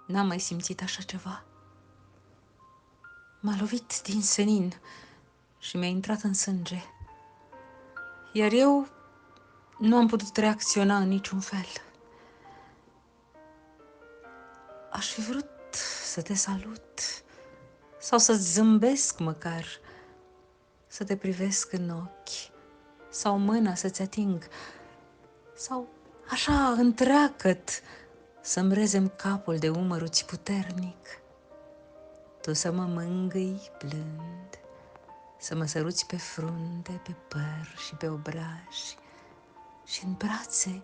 N-am mai simțit așa ceva. M-a lovit din senin și mi-a intrat în sânge. Iar eu nu am putut reacționa în niciun fel. Aș fi vrut să te salut sau să-ți zâmbesc măcar, să te privesc în ochi sau mâna să-ți ating sau așa întreagăt să-mi rezem capul de umăruți puternic. Tu să mă mângâi blând, să mă săruți pe frunte, pe păr și pe obraj și în brațe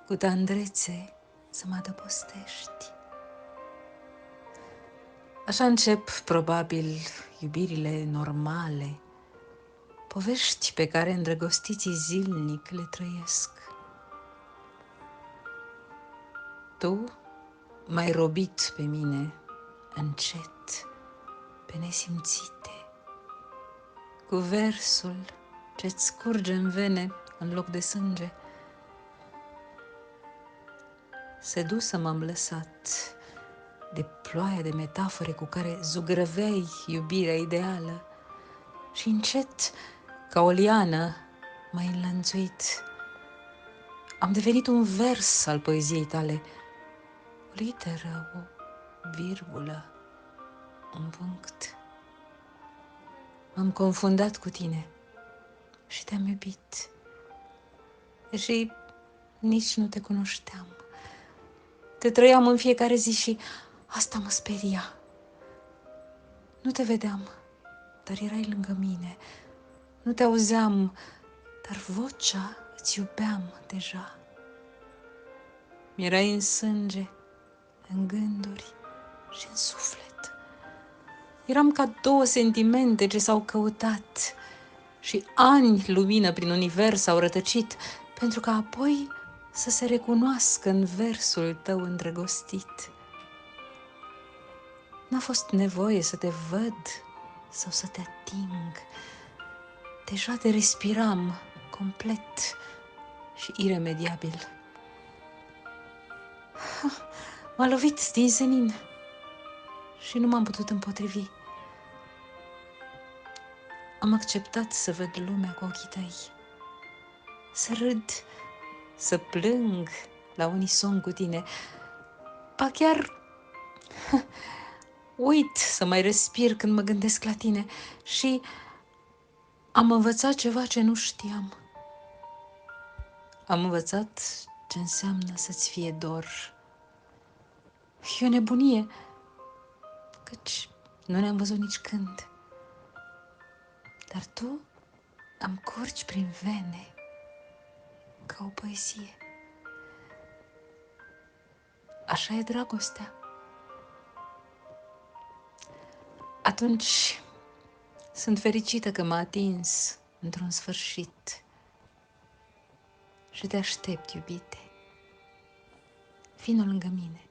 cu tandrețe să mă adăpostești. Așa încep, probabil, iubirile normale, povești pe care îndrăgostiții zilnic le trăiesc. Tu m-ai robit pe mine încet, pe nesimțite, cu versul ce-ți scurge în vene în loc de sânge. Sedusă m-am lăsat de ploaia de metafore cu care zugrăveai iubirea ideală și încet, ca o liană, m-ai înlănțuit. Am devenit un vers al poeziei tale, o literă, o virgulă, un punct. M-am confundat cu tine și te-am iubit, deși nici nu te cunoșteam. Te trăiam în fiecare zi și asta mă speria. Nu te vedeam, dar erai lângă mine. Nu te auzeam, dar vocea îți iubeam deja. Mi-erai în sânge, în gânduri și în suflet. Eram ca două sentimente ce s-au căutat și ani lumină prin univers au rătăcit, pentru ca apoi să se recunoască în versul tău îndrăgostit. N-a fost nevoie să te văd sau să te ating. Deja te respiram complet și iremediabil. M-a lovit din senin și nu m-am putut împotrivi. Am acceptat să văd lumea cu ochii tăi, să râd, să plâng la unison cu tine, ba chiar uit să mai respir când mă gândesc la tine și am învățat ceva ce nu știam. Am învățat ce înseamnă să-ți fie dor. E o nebunie, căci nu ne-am văzut nici când. Dar tu îmi curgi prin vene ca o poezie. Așa e dragostea. Atunci sunt fericită că m-a atins într-un sfârșit și te aștept, iubite. Vino lângă mine.